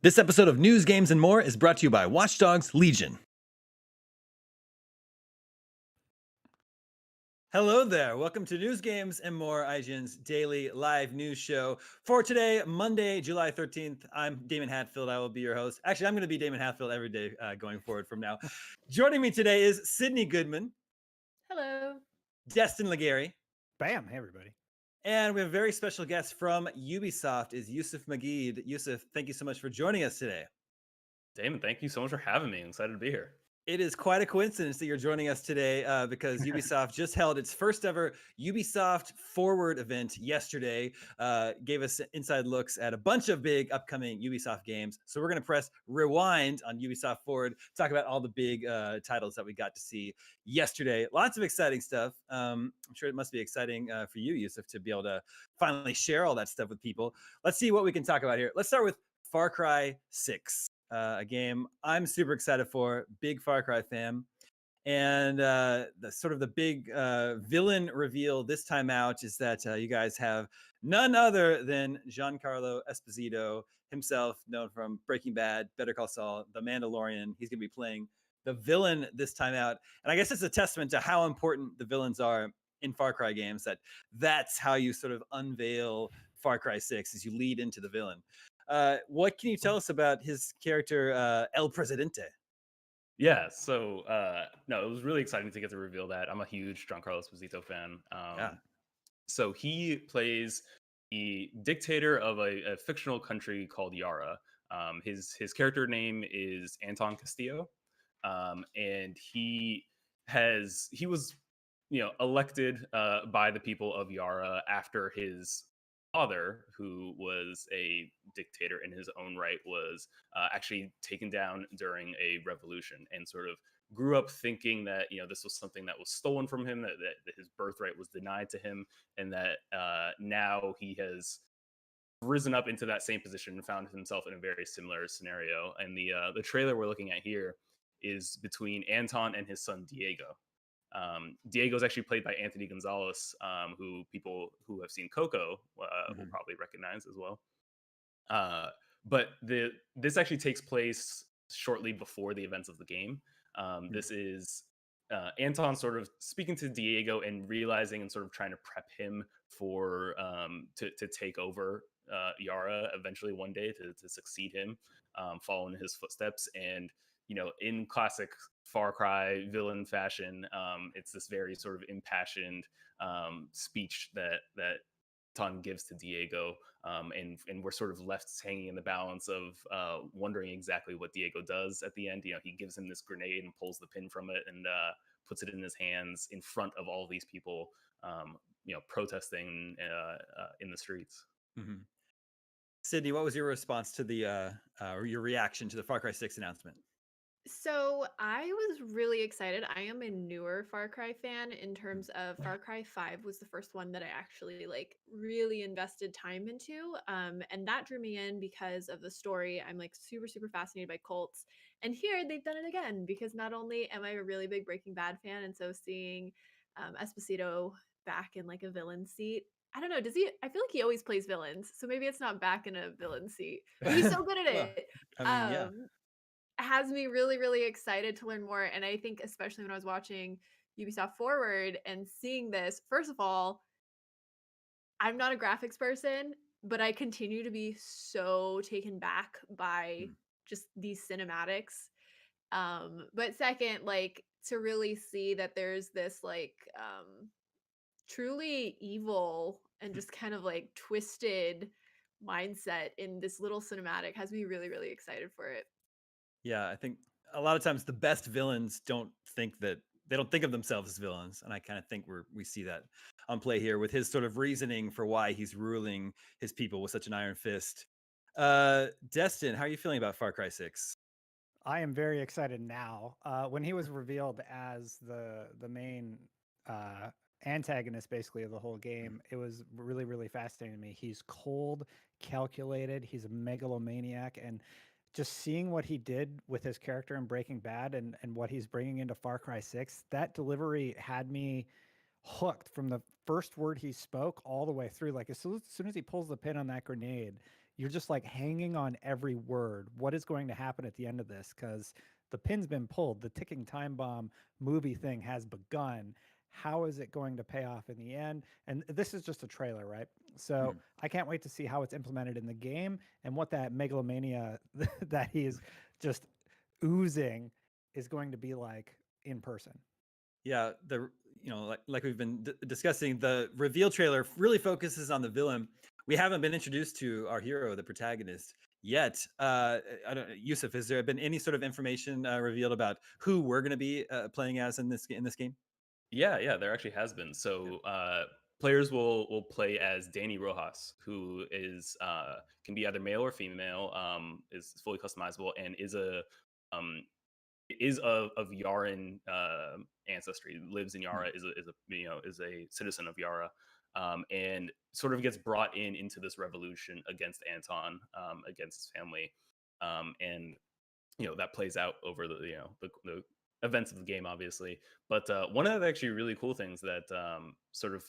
This episode of News, Games, and More is brought to you by Watchdogs Legion. Hello there. Welcome to News, Games, and More, IGN's daily live news show. For today, Monday, July 13th, I'm Damon Hatfield. I will be your host. Actually, I'm going to be Damon Hatfield every day going forward from now. Joining me today is Sydney Goodman. Hello. Destin Legary. Bam. Hey, everybody. And we have a very special guest from Ubisoft, is Yusuf Magid. Yusuf, thank you so much for joining us today. Damon, thank you so much for having me. I'm excited to be here. It is quite a coincidence that you're joining us today because Ubisoft just held its first ever Ubisoft Forward event yesterday, gave us inside looks at a bunch of big upcoming Ubisoft games. So we're going to press rewind on Ubisoft Forward, talk about all the big titles that we got to see yesterday. Lots of exciting stuff. I'm sure it must be exciting for you, Yusuf, to be able to finally share all that stuff with people. Let's see what we can talk about here. Let's start with Far Cry 6. A game I'm super excited for, big Far Cry fan. And the sort of the big villain reveal this time out is that you guys have none other than Giancarlo Esposito himself, known from Breaking Bad, Better Call Saul, The Mandalorian. He's going to be playing the villain this time out. And I guess it's a testament to how important the villains are in Far Cry games, that's how you sort of unveil Far Cry 6 as you lead into the villain. What can you tell us about his character, El Presidente? Yeah, so no, it was really exciting to get to reveal that. I'm a huge Giancarlo Esposito fan. Yeah. So he plays the dictator of a fictional country called Yara. His character name is Anton Castillo, and he was elected by the people of Yara after his father, who was a dictator in his own right, was actually taken down during a revolution, and sort of grew up thinking that this was something that was stolen from him, that his birthright was denied to him, and that now he has risen up into that same position and found himself in a very similar scenario. And the trailer we're looking at here is between Anton and his son Diego. Diego is actually played by Anthony Gonzalez, who people who have seen Coco will Mhm. probably recognize as well. Uh, but this actually takes place shortly before the events of the game. Mm. This is Anton sort of speaking to Diego and realizing and sort of trying to prep him for to take over Yara eventually one day, to succeed him, follow in his footsteps. And in classic Far Cry villain fashion, it's this very sort of impassioned speech that Ton gives to Diego, and we're sort of left hanging in the balance of wondering exactly what Diego does at the end. He gives him this grenade and pulls the pin from it, and puts it in his hands in front of all these people, protesting in the streets. Mhm. Sydney, what was your response to the or your reaction to the Far Cry 6 announcement? So I was really excited. I am a newer Far Cry fan in terms of Far Cry 5 was the first one that I actually really invested time into. And that drew me in because of the story. I'm like super, super fascinated by cults. And here they've done it again because not only am I a really big Breaking Bad fan, and so seeing Esposito back in like a villain seat. I don't know. Does he? I feel like he always plays villains, so maybe it's not back in a villain seat, but he's so good at Well, it. I mean, yeah. Um, has me really, really excited to learn more. And I think, especially when I was watching Ubisoft Forward and seeing this, first of all, I'm not a graphics person, but I continue to be so taken back by Mm. just these cinematics. But second, like to really see that there's this truly evil and just kind of like twisted mindset in this little cinematic has me really, really excited for it. Yeah, I think a lot of times the best villains don't think of themselves as villains, and I kind of think we see that on play here with his sort of reasoning for why he's ruling his people with such an iron fist. Destin, how are you feeling about Far Cry 6? I am very excited now. When he was revealed as the main uh, antagonist, basically of the whole game, it was really really fascinating to me. He's cold, calculated. He's a megalomaniac, and just seeing what he did with his character in Breaking Bad and what he's bringing into Far Cry 6, that delivery had me hooked from the first word he spoke all the way through. Like as soon as he pulls the pin on that grenade, you're just like hanging on every word. What is going to happen at the end of this? Because the pin's been pulled, the ticking time bomb movie thing has begun. How is it going to pay off in the end? And this is just a trailer, right? So Mhm. I can't wait to see how it's implemented in the game and what that megalomania that he is just oozing is going to be like in person. Yeah, like we've been discussing, the reveal trailer really focuses on the villain. We haven't been introduced to our hero, the protagonist, yet. I don't, Yusuf, has there been any sort of information revealed about who we're going to be playing as in this game? Yeah, there actually has been. So players will play as Danny Rojas, who can be either male or female, is fully customizable, and um, is of Yaran ancestry. Lives in Hmm. Yara, is a citizen of Yara, and sort of gets brought into this revolution against Anton, against his family, and that plays out over the events of the game, obviously. But one of the actually really cool things that sort of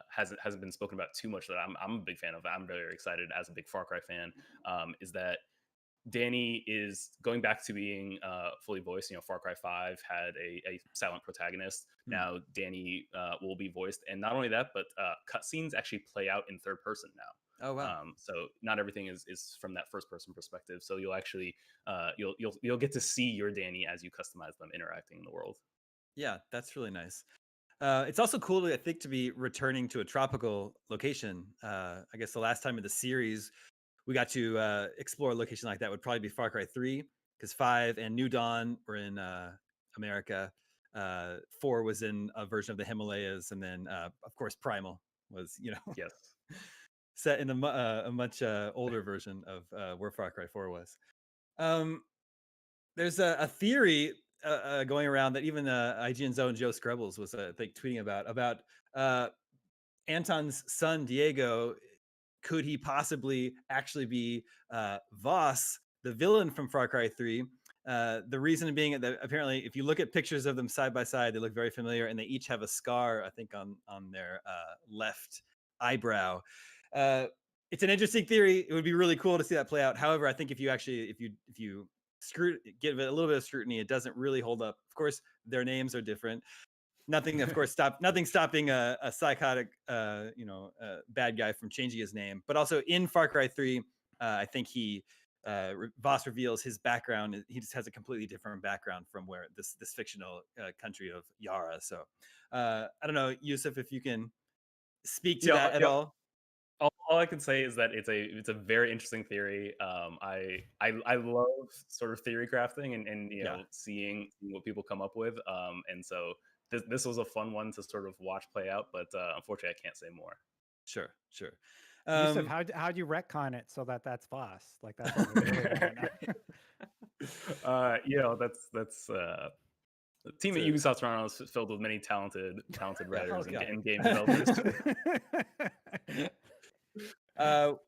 hasn't been spoken about too much, that I'm a big fan of, I'm very excited as a big Far Cry fan, is that Danny is going back to being fully voiced. Far Cry 5 had a silent protagonist. Hmm. Now Danny will be voiced, and not only that, but cutscenes actually play out in third person now. Oh wow. So not everything is from that first person perspective. So you'll actually you'll get to see your Danny as you customize them interacting in the world. Yeah, that's really nice. It's also cool, I think, to be returning to a tropical location. I guess the last time in the series we got to explore a location like that would probably be Far Cry 3, because 5 and New Dawn were in America. 4 was in a version of the Himalayas, and then of course Primal was, Yes. set in a much older version of where Far Cry 4 was. Um, there's a theory going around that even IGN's own Joe Scrubbles was, I think, tweeting about uh, Anton's son Diego. Could he possibly actually be Voss, the villain from Far Cry 3? The reason being that apparently, if you look at pictures of them side by side, they look very familiar, and they each have a scar, I think, on their left eyebrow. It's an interesting theory. It would be really cool to see that play out. However, I think if you give it a little bit of scrutiny, it doesn't really hold up. Of course, their names are different. Nothing, of course, nothing stopping a psychotic, bad guy from changing his name. But also in Far Cry 3, I think Voss reveals his background. He just has a completely different background from where this fictional country of Yara. So I don't know, Yusuf, if you can speak to that at all. All I can say is that it's a very interesting theory. I love sort of theory crafting and seeing what people come up with. And so this was a fun one to sort of watch play out, but unfortunately I can't say more. Sure. Yusuf, how'd you retcon it so that's Voss? Like that's what we really want to know. That's the team at Ubisoft Toronto is filled with many talented writers and game developers.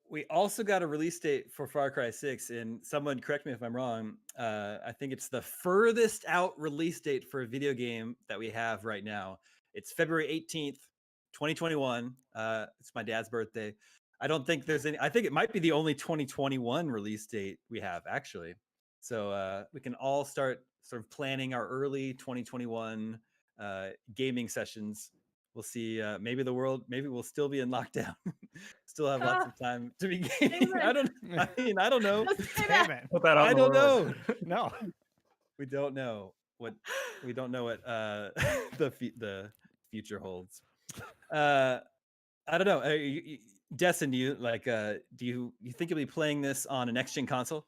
We also got a release date for Far Cry 6, and someone correct me if I'm wrong. I think it's the furthest out release date for a video game that we have right now. It's February 18th, 2021. It's my dad's birthday. I don't think there's any. I think it might be the only 2021 release date we have, actually. So we can all start sort of planning our early 2021 gaming sessions. We'll see. Maybe we'll still be in lockdown. Still have lots of time to be gaming. I don't know. Damn it. Put that on I the don't world. know. No. We don't know what the future holds. I don't know. Destin, do you think you'll be playing this on a next gen console?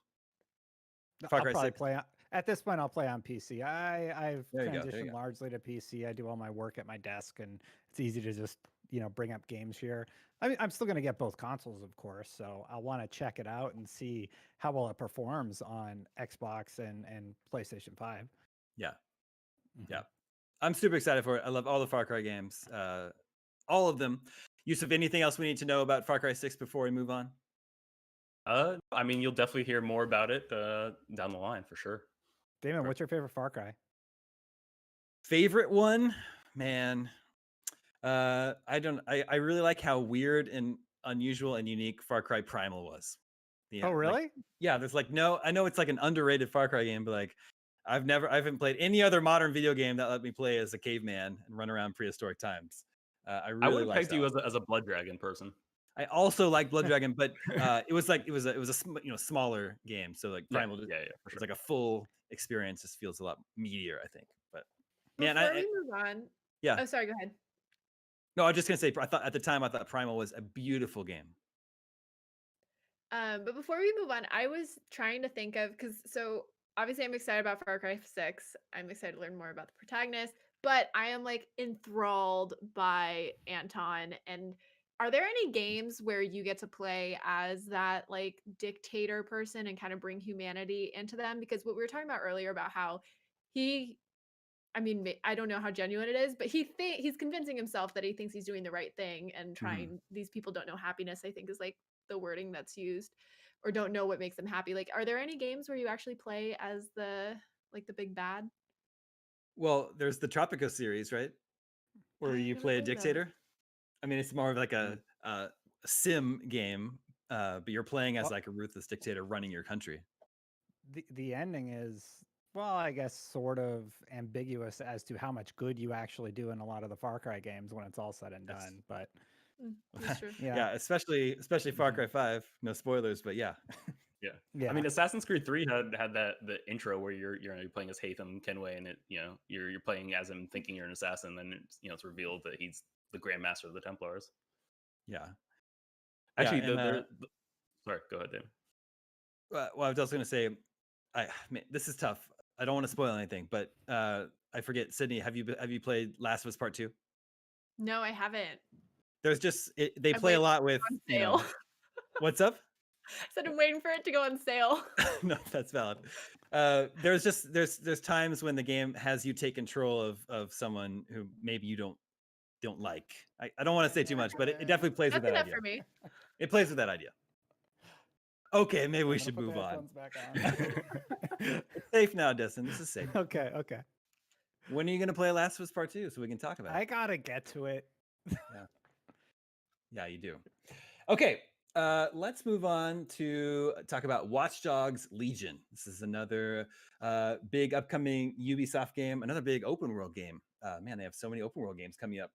I'll probably play at this point. I'll play on PC. I've transitioned largely to PC. I do all my work at my desk, and it's easy to just bring up games here. I mean, I'm still going to get both consoles, of course, so I want to check it out and see how well it performs on Xbox and PlayStation 5. Yeah. I'm super excited for it. I love all the Far Cry games, all of them. Yusuf, anything else we need to know about Far Cry 6 before we move on? I mean, you'll definitely hear more about it down the line for sure. Damon, what's your favorite Far Cry? Favorite one, man. I really like how weird and unusual and unique Far Cry Primal was. Oh, really? There's I know it's like an underrated Far Cry game, but like I haven't played any other modern video game that let me play as a caveman and run around prehistoric times. I really would have pegged you as a Blood Dragon person. I also like Blood Dragon, but it was a smaller game, so like Primal, for sure. It's like a full experience. Just feels a lot meatier, I think. But before we move on, oh, sorry, go ahead. No, I was just gonna say, at the time I thought Primal was a beautiful game. But before we move on, I was trying to think of so obviously I'm excited about Far Cry 6. I'm excited to learn more about the protagonist, but I am like enthralled by Anton. And are there any games where you get to play as that like dictator person and kind of bring humanity into them? Because what we were talking about earlier about how I don't know how genuine it is, but he's convincing himself that he thinks he's doing the right thing and trying. These people don't know happiness, I think, is like the wording that's used, or don't know what makes them happy. Like, are there any games where you actually play as the big bad? Well, there's the Tropico series, right? Where you play a dictator. I mean, it's more of like a sim game, but you're playing as like a ruthless dictator running your country. The ending is, well, I guess sort of ambiguous as to how much good you actually do in a lot of the Far Cry games when it's all said and done. But That's true. Yeah, especially Far Cry 5. No spoilers, but yeah. I mean, Assassin's Creed 3 had the intro where you're playing as Haytham Kenway, and you're playing as him thinking you're an assassin, then it's revealed that he's the Grand Master of the Templars. Yeah. Actually, and, sorry, go ahead, Dave. well, I was just gonna say, this is tough. I don't want to spoil anything, but I forget. Sydney, have you played Last of Us Part 2? No, I haven't. There's just they I'm play a waiting lot with on sale. What's up? I said I'm waiting for it to go on sale. No, that's valid. There's times when the game has you take control of someone who maybe you don't like. I don't want to say too much, but it definitely plays with That's that enough idea. for me. It plays with that idea. Okay, maybe we I'm should gonna put move the on. headphones back on. It's safe now, Destin. This is safe. Okay. When are you gonna play Last of Us Part 2 so we can talk about it? I gotta get to it. Yeah, you do. Okay, let's move on to talk about Watchdogs Legion. This is another big upcoming Ubisoft game, another big open world game. Man, they have so many open world games coming up.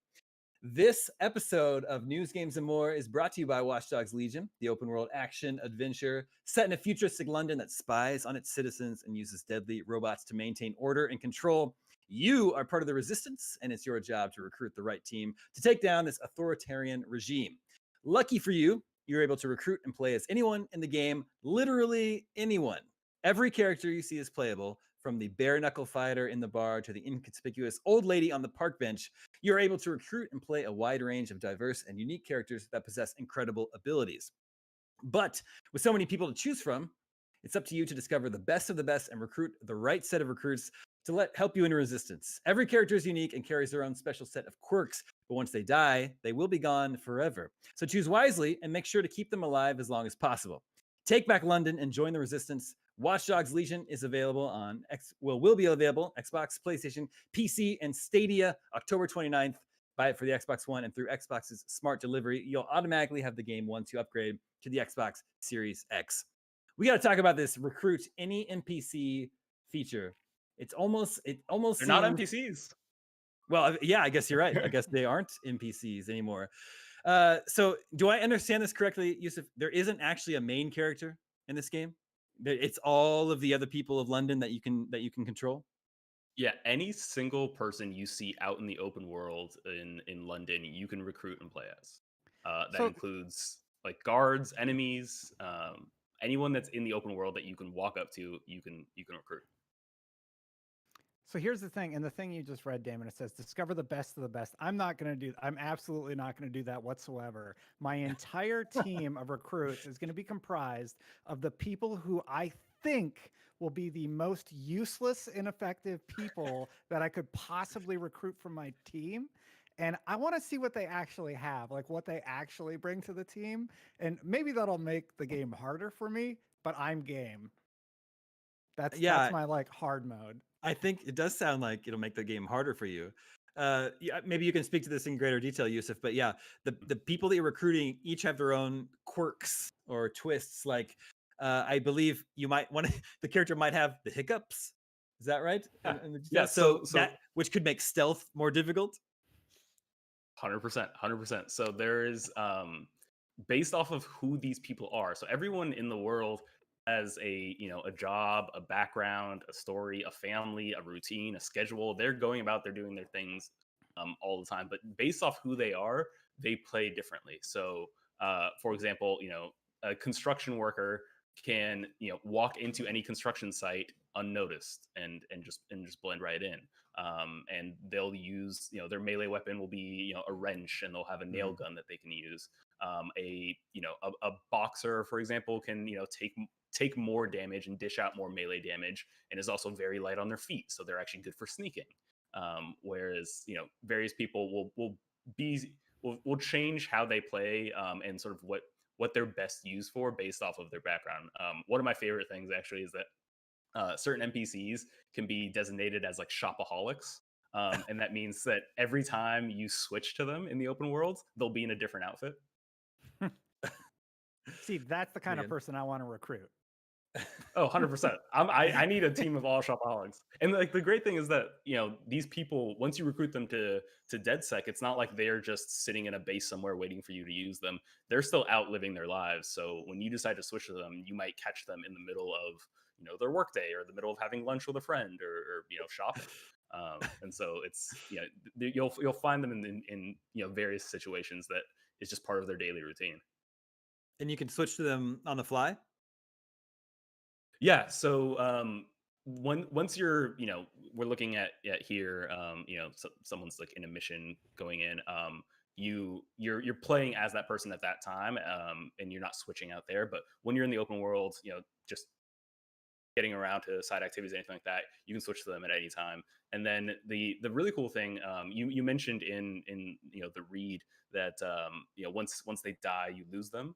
This episode of News, Games, and More is brought to you by Watchdogs Legion, the open world action adventure set in a futuristic London that spies on its citizens and uses deadly robots to maintain order and control. You are part of the resistance, and it's your job to recruit the right team to take down this authoritarian regime. Lucky for you, you're able to recruit and play as anyone in the game, literally anyone. Every character you see is playable, from the bare knuckle fighter in the bar to the inconspicuous old lady on the park bench. You're able to recruit and play a wide range of diverse and unique characters that possess incredible abilities. But with so many people to choose from, it's up to you to discover the best of the best and recruit the right set of recruits to help you in resistance. Every character is unique and carries their own special set of quirks, but once they die, they will be gone forever. So choose wisely and make sure to keep them alive as long as possible. Take back London and join the resistance. Watchdogs Legion is available on will be available Xbox, PlayStation, PC, and Stadia October 29th. Buy it for the Xbox One and through Xbox's smart delivery. You'll automatically have the game once you upgrade to the Xbox Series X. We got to talk about this recruit any NPC feature. It almost They're seems, not NPCs. Well, yeah, I guess you're right. I guess they aren't NPCs anymore. So do I understand this correctly, Yusuf? There isn't actually a main character in this game. It's all of the other people of London that you can control. Yeah, any single person you see out in the open world in London, you can recruit and play as. That includes like guards, enemies, anyone that's in the open world that you can walk up to, you can recruit. So here's the thing, and the thing you just read, Damon, it says discover the best of the best. I'm absolutely not going to do that whatsoever. My entire team of recruits is going to be comprised of the people who I think will be the most useless, ineffective people that I could possibly recruit from my team. And I want to see what they actually have, like what they actually bring to the team. And maybe that'll make the game harder for me, but I'm game. That's my like hard mode. I think it does sound like it'll make the game harder for you. Yeah, maybe you can speak to this in greater detail, Yusuf. But yeah, the people that you're recruiting each have their own quirks or twists. Like, I believe the character might have the hiccups. Is that right? Yeah. So that which could make stealth more difficult. 100%. So there is based off of who these people are. So everyone in the world has a job, a background, a story, a family, a routine, a schedule. They're going about, they're doing their things all the time. But based off who they are, they play differently. So for example, a construction worker can walk into any construction site unnoticed and just blend right in. And they'll use their melee weapon will be a wrench, and they'll have a nail gun that they can use. A boxer, for example, can take more damage and dish out more melee damage, and is also very light on their feet, so they're actually good for sneaking. Whereas various people will change how they play and sort of what they're best used for based off of their background. One of my favorite things actually is that certain NPCs can be designated as like shopaholics. And that means that every time you switch to them in the open world, they'll be in a different outfit. See, that's the kind of person I want to recruit. Oh, 100%. I need a team of all shopaholics. And like the great thing is that, these people, once you recruit them to DedSec, it's not like they're just sitting in a base somewhere waiting for you to use them. They're still out living their lives. So when you decide to switch to them, you might catch them in the middle of, their workday, or the middle of having lunch with a friend, or shopping. And so it's, you'll find them in various situations that is just part of their daily routine. And you can switch to them on the fly. Yeah. So once you're, we're looking at here, someone's like in a mission going in, you're playing as that person at that time, and you're not switching out there. But when you're in the open world, just getting around to side activities, anything like that, you can switch to them at any time. And then the really cool thing, you mentioned in the read that once they die, you lose them.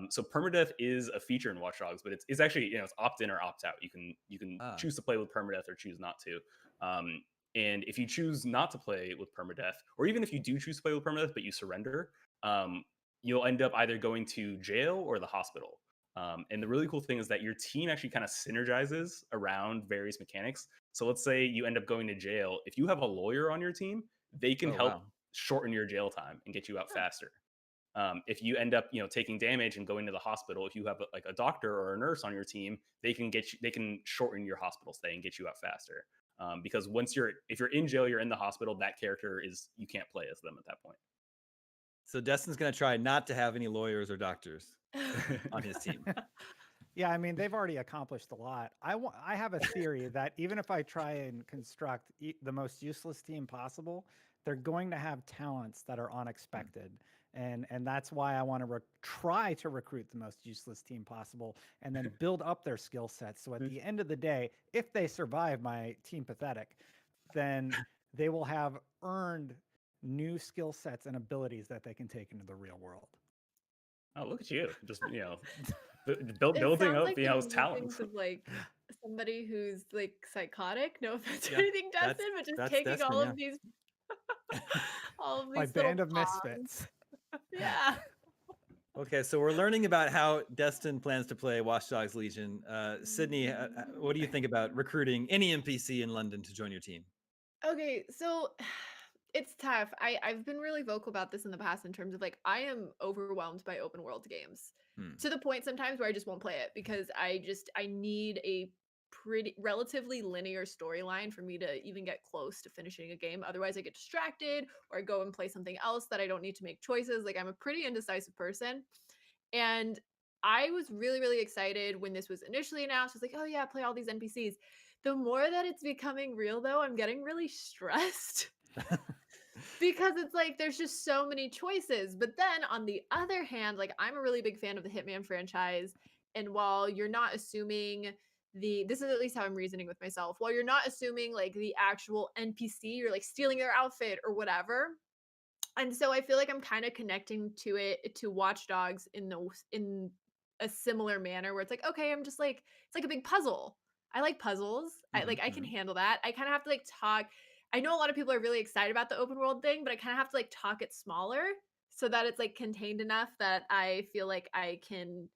So permadeath is a feature in Watchdogs, but it's actually, it's opt in or opt out. You can choose to play with permadeath or choose not to. And if you choose not to play with permadeath, or even if you do choose to play with permadeath but you surrender, you'll end up either going to jail or the hospital. And the really cool thing is that your team actually kind of synergizes around various mechanics. So let's say you end up going to jail. If you have a lawyer on your team, they can help shorten your jail time and get you out faster. If you end up, taking damage and going to the hospital, if you have like a doctor or a nurse on your team, they can shorten your hospital stay and get you out faster. Because if you're in jail, you're in the hospital, that character you can't play as them at that point. So Destin's going to try not to have any lawyers or doctors on his team. Yeah, I mean, they've already accomplished a lot. I have a theory that even if I try and construct the most useless team possible, they're going to have talents that are unexpected. And that's why I want to try to recruit the most useless team possible and then build up their skill sets. So at the end of the day, if they survive my Team Pathetic, then they will have earned new skill sets and abilities that they can take into the real world. Oh, look at you. Just, It building sounds up, like the talents. musings of like somebody who's like psychotic. No offense Yeah, or anything, Destin, but just that's taking Destin, all yeah. of these, all of My these little band of pawns. misfits. Yeah. Okay, so we're learning about how Destin plans to play Watchdogs Legion. Sydney, what do you think about recruiting any NPC in London to join your team? Okay, so it's tough. I've been really vocal about this in the past in terms of like I am overwhelmed by open world games to the point sometimes where I just won't play it because I need a pretty relatively linear storyline for me to even get close to finishing a game. Otherwise I get distracted or I go and play something else that I don't need to make choices. Like I'm a pretty indecisive person. And I was really, really excited when this was initially announced. I was like, oh yeah, play all these NPCs. The more that it's becoming real though, I'm getting really stressed. Because it's like there's just so many choices. But then on the other hand, like I'm a really big fan of the Hitman franchise. And while you're not assuming this is at least how I'm reasoning with myself, while you're not assuming like the actual NPC, you're like stealing their outfit or whatever. And so I feel like I'm kind of connecting to Watchdogs in a similar manner where it's like, okay, I'm just like, it's like a big puzzle. I like puzzles. I can handle that. I kind of have to like talk. I know a lot of people are really excited about the open world thing, but I kind of have to like talk it smaller so that it's like contained enough that I feel like I can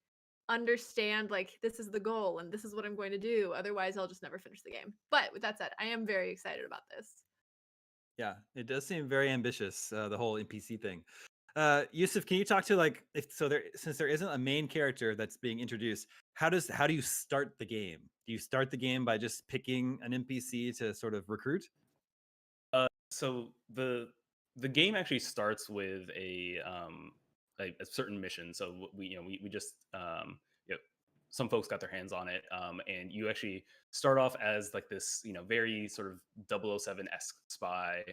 understand like this is the goal and this is what I'm going to do. Otherwise, I'll just never finish the game. But with that said, I am very excited about this. Yeah, it does seem very ambitious, the whole NPC thing. Yusuf, can you talk to since there isn't a main character that's being introduced, how do you start the game? Do you start the game by just picking an NPC to sort of recruit? So the game actually starts with a certain mission. So we just some folks got their hands on it, and you actually start off as like this very sort of 007-esque spy,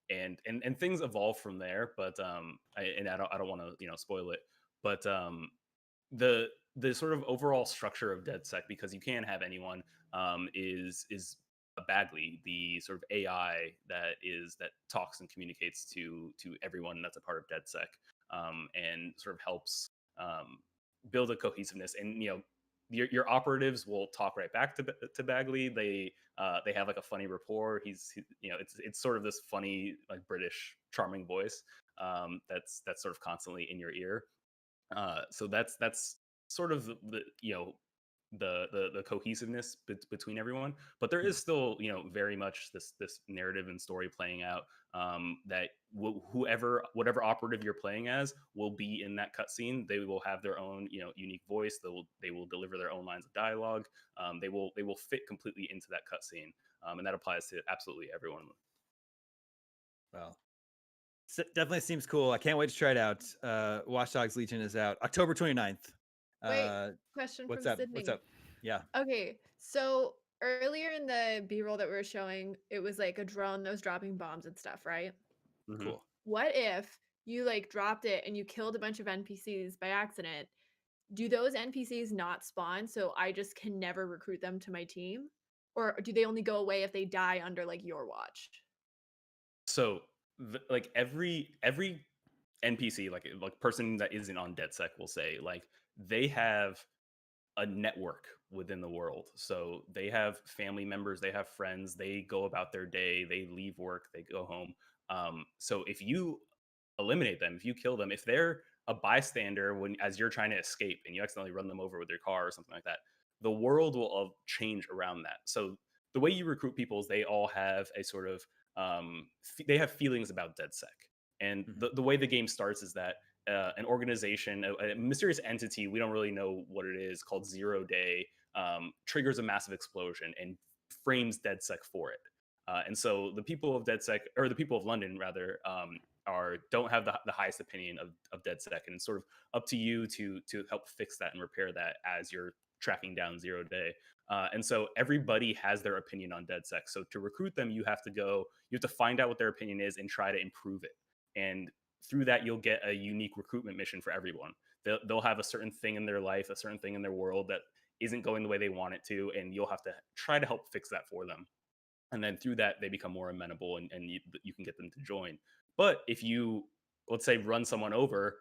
and things evolve from there. But I don't want to spoil it, but the sort of overall structure of DedSec, because you can have anyone, is Bagley, the sort of AI that talks and communicates to everyone that's a part of DedSec, and sort of helps build a cohesiveness. And your operatives will talk right back to Bagley. They have like a funny rapport. It's sort of this funny like British charming voice that's sort of constantly in your ear. So that's sort of the the cohesiveness between everyone. But there is still, you know, very much this narrative and story playing out, that whatever operative you're playing as will be in that cutscene. They will have their own, you know, unique voice. They will deliver their own lines of dialogue. They will fit completely into that cutscene, and that applies to absolutely everyone. Well, definitely seems cool. I can't wait to try it out. Watchdogs Legion is out October 29th. Wait, question What's from up? What's Sydney. up? Yeah. Okay, so earlier in the B-roll that we were showing, it was like a drone that was dropping bombs and stuff, right? Mhm. Cool. What if you like dropped it and you killed a bunch of NPCs by accident? Do those NPCs not spawn, so I just can never recruit them to my team? Or do they only go away if they die under like your watch? So like every NPC, like person that isn't on DedSec will say, like, they have a network within the world. So they have family members, they have friends, they go about their day, they leave work, they go home. So if you eliminate them, if you kill them, if they're a bystander when as you're trying to escape and you accidentally run them over with your car or something like that, the world will all change around that. So the way you recruit people is they all have a sort of they have feelings about DedSec. And the way the game starts is that an organization, a mysterious entity, we don't really know what it is, called Zero Day, triggers a massive explosion and frames DedSec for it. And so the people of DedSec, or the people of London rather, don't have the highest opinion of DedSec, and it's sort of up to you to help fix that and repair that as you're tracking down Zero Day. And so everybody has their opinion on DedSec. So to recruit them, you have to find out what their opinion is and try to improve it. And through that, you'll get a unique recruitment mission for everyone. They'll have a certain thing in their life, a certain thing in their world that isn't going the way they want it to, and you'll have to try to help fix that for them. And then through that, they become more amenable, and you can get them to join. But if you, let's say, run someone over,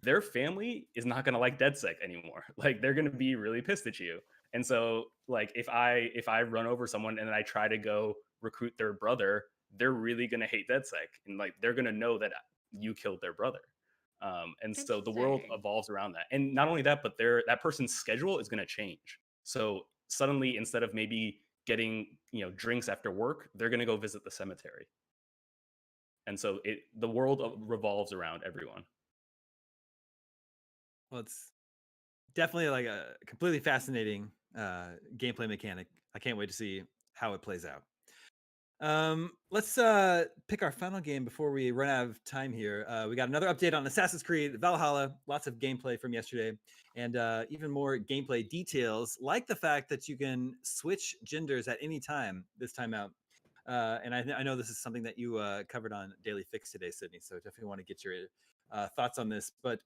their family is not going to like DedSec anymore. Like, they're going to be really pissed at you. And so, like, if I run over someone and then I try to go recruit their brother, they're really going to hate DedSec, and like they're going to know that you killed their brother. And so the world Interesting. evolves around that. And not only that, but that person's schedule is going to change. So suddenly, instead of maybe getting, you know, drinks after work, they're going to go visit the cemetery. And so the world revolves around everyone. Well, it's definitely like a completely fascinating gameplay mechanic. I can't wait to see how it plays out. Let's pick our final game before we run out of time here. We got another update on Assassin's Creed Valhalla. Lots of gameplay from yesterday, and even more gameplay details, like the fact that you can switch genders at any time this time out. And I know this is something that you covered on Daily Fix today, Sydney. So definitely want to get your thoughts on this. But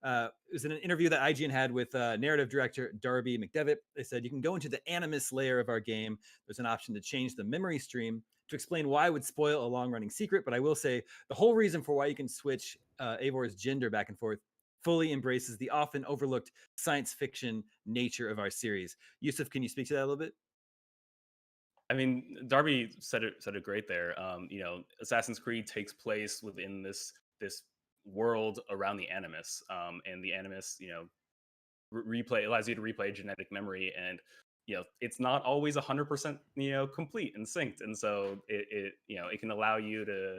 it was in an interview that IGN had with narrative director Darby McDevitt. They said you can go into the animus layer of our game. There's an option to change the memory stream. To explain why would spoil a long-running secret, but I will say the whole reason for why you can switch Eivor's gender back and forth fully embraces the often overlooked science fiction nature of our series. Yusuf, can you speak to that a little bit? I mean, Darby said it great there. You know, Assassin's Creed takes place within this world around the Animus, and the Animus, you know, allows you to replay genetic memory, and you know, it's not always 100%, you know, complete and synced, and so it you know, it can allow you to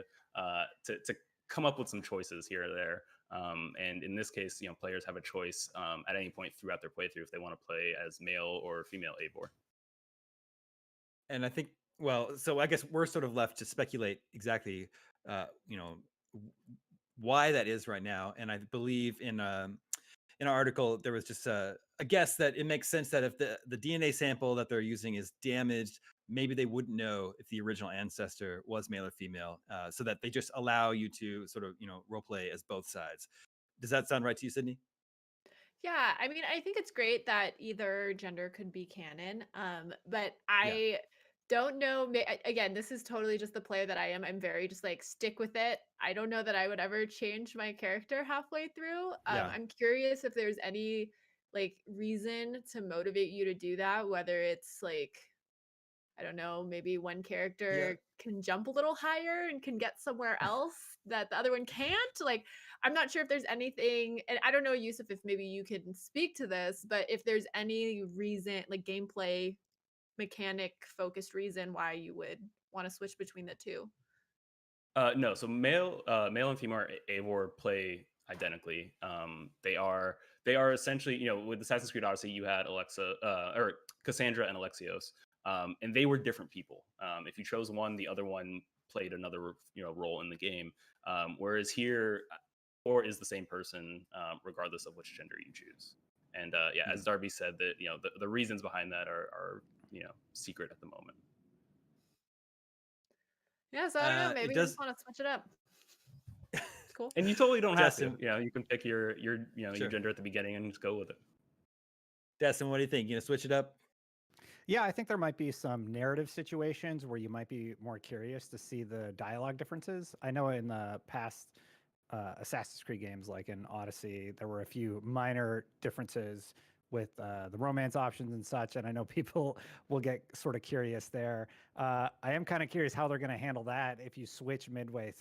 come up with some choices here or there. And in this case, you know, players have a choice at any point throughout their playthrough if they want to play as male or female Eivor. And I think, well, so I guess we're sort of left to speculate exactly, you know, why that is right now. And I believe in an article there was just a guess that it makes sense that if the DNA sample that they're using is damaged, maybe they wouldn't know if the original ancestor was male or female, so that they just allow you to sort of, you know, role play as both sides. Does that sound right to you, Sydney? Yeah, I mean, I think it's great that either gender could be canon. But Yeah. I don't know. Again, this is totally just the player that I am. I'm very just like stick with it. I don't know that I would ever change my character halfway through. Yeah. I'm curious if there's any like reason to motivate you to do that, whether it's like I don't know, maybe one character can jump a little higher and can get somewhere else that the other one can't. Like, I'm not sure if there's anything, and I don't know, Yusuf, if maybe you can speak to this, but if there's any reason, like gameplay mechanic focused reason why you would want to switch between the two. No, so male and female Eivor play identically. They are essentially, with Assassin's Creed Odyssey, you had or Cassandra and Alexios, and they were different people. If you chose one, the other one played another role in the game. Whereas here, or is the same person regardless of which gender you choose. And as Darby said, that the reasons behind that are secret at the moment. Yeah, so I don't know. Maybe you just want to switch it up. It's cool. And you totally don't have Justin, to. You can pick your Sure. your gender at the beginning and just go with it. Destin, what do you think? Switch it up? Yeah, I think there might be some narrative situations where you might be more curious to see the dialogue differences. I know in the past Assassin's Creed games, like in Odyssey, there were a few minor differences with the romance options and such, and I know people will get sort of curious there. I am kind of curious how they're going to handle that if you switch midway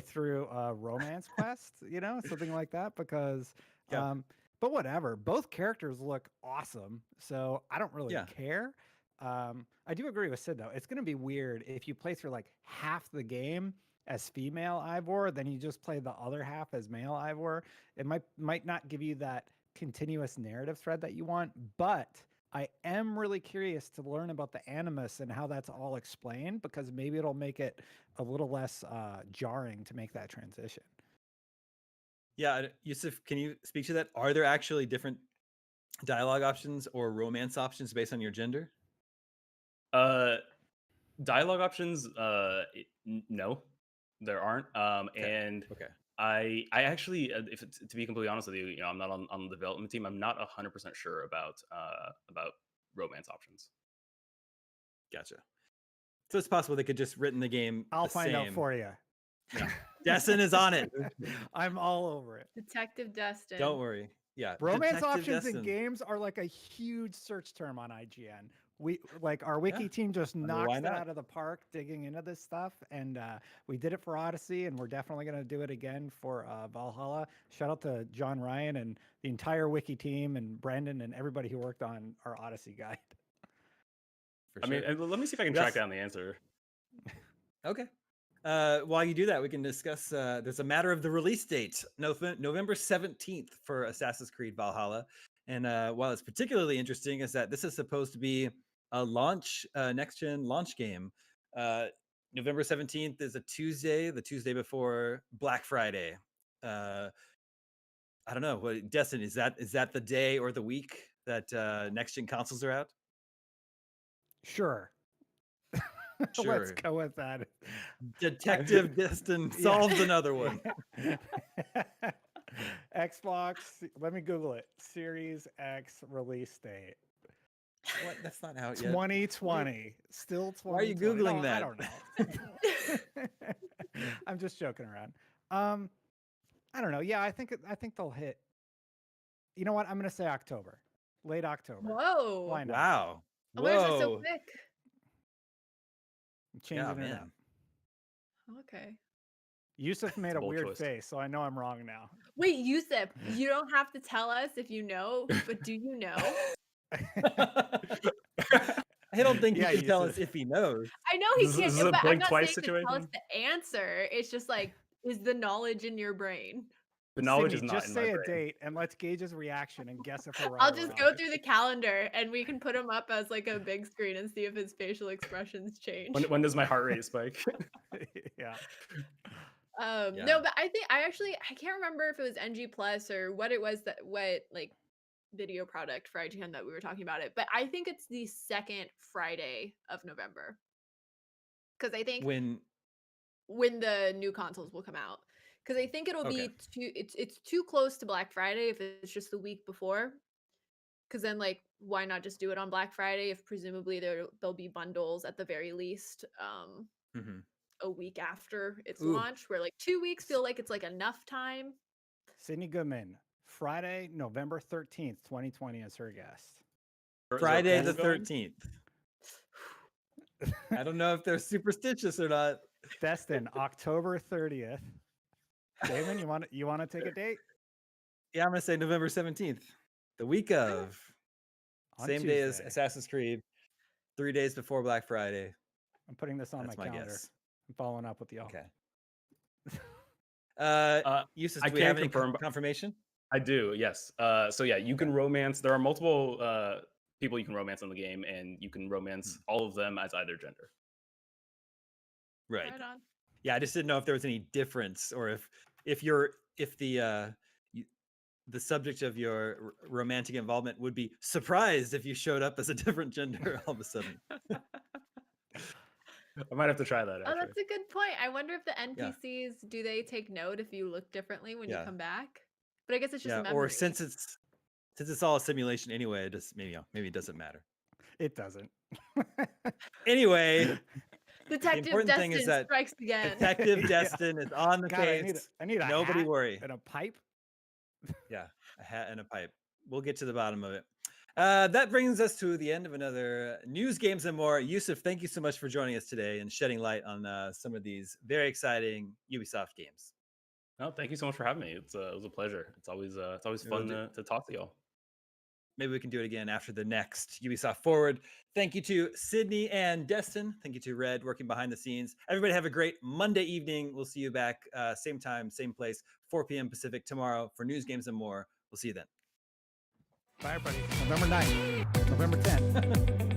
through a romance quest, something like that, because but whatever, both characters look awesome, so I don't really care. I do agree with Sid, though. It's going to be weird if you play through like half the game as female Eivor, then you just play the other half as male Eivor. It might not give you that continuous narrative thread that you want, but I am really curious to learn about the animus and how that's all explained, because maybe it'll make it a little less jarring to make that transition. Yeah, Yusuf, can you speak to that? Are there actually different dialogue options or romance options based on your gender? Dialogue options, no, there aren't. And I actually, to be completely honest with you, I'm not on the development team. I'm not 100% sure about romance options. Gotcha. So it's possible they could just written the game. I'll find out for you. Yeah. Destin is on it. I'm all over it. Detective Destin. Don't worry. Yeah. Romance options in games are like a huge search term on IGN. Our wiki team just knocks it out of the park digging into this stuff, and we did it for Odyssey, and we're definitely going to do it again for Valhalla. Shout out to John Ryan and the entire wiki team and Brandon and everybody who worked on our Odyssey guide. I mean, let me see if I can track down the answer. Okay. While you do that, we can discuss, there's a matter of the release date, November 17th for Assassin's Creed Valhalla. And while it's particularly interesting is that this is supposed to be a launch, next-gen launch game. November 17th is a Tuesday, the Tuesday before Black Friday. I don't know, Destin, is that the day or the week that next-gen consoles are out? Sure. Let's go with that. Detective Destin solves another one. Xbox, let me Google it. Series X release date. What? That's not out yet. 2020. Still 2020. Why are you Googling that? I don't know. I'm just joking around. I don't know. Yeah, I think they'll hit. You know what? I'm going to say October. Late October. Whoa. Why not? Wow. Whoa. Why is it so quick? Changing it up. Okay. Yusuf made a weird face, so I know I'm wrong now. Wait, Yusuf, you don't have to tell us if you know, but do you know? I don't think he can tell us if he knows. I know he can't, but I'm not saying to tell us the answer. It's just like, is the knowledge in your brain? The knowledge is Sydney, not just in say my a brain. date and let's gauge his reaction and guess if we're right. I'll just go through the calendar and we can put him up as like a big screen and see if his facial expressions change. When does my heart rate spike? Yeah. No, but I think I can't remember if it was NG Plus or what it was what video product for IGN that we were talking about it, but I think it's the second Friday of November. Because I think when the new consoles will come out. Because I think it'll be it's too close to Black Friday if it's just the week before. Because then, like, why not just do it on Black Friday if presumably there'll be bundles at the very least a week after its launch, where like 2 weeks feel like it's like enough time. Sydney Goodman, Friday, November 13th, 2020 is her guest. Friday the 13th. I don't know if they're superstitious or not. Destin, October 30th. Damon, you want to take a date? Yeah, I'm gonna say November 17th, the week of, On same day as Tuesday. Assassin's Creed, 3 days before Black Friday. I'm putting this on That's my my calendar. guess. I'm following up with y'all. Okay. Eustace, I do we have can any confirm, confirmation? I do, yes. So yeah, you can romance. There are multiple people you can romance in the game, and you can romance all of them as either gender. Right. Right on. Yeah, I just didn't know if there was any difference, or if the subject of your romantic involvement would be surprised if you showed up as a different gender all of a sudden. I might have to try that. Oh, Actually. that's a good point. I wonder if the Yeah. NPCs do they take note if you look differently when you Yeah. come back? But I guess it's just Yeah, a memory. or since it's all a simulation anyway, it just maybe it doesn't matter. It doesn't. Anyway, Detective important thing Destin is that strikes again. Detective Yeah. Destin is on the God, case. I need a Nobody hat worry. and a pipe. Yeah, a hat and a pipe. We'll get to the bottom of it. That brings us to the end of another News, Games, and More. Yusuf, thank you so much for joining us today and shedding light on some of these very exciting Ubisoft games. No, thank you so much for having me. It was a pleasure. It's always fun to talk to y'all. Maybe we can do it again after the next Ubisoft Forward. Thank you to Sydney and Destin. Thank you to Red working behind the scenes. Everybody have a great Monday evening. We'll see you back same time, same place, 4 p.m. Pacific tomorrow for News, Games, and More. We'll see you then. Bye, everybody. November 9th, November 10th.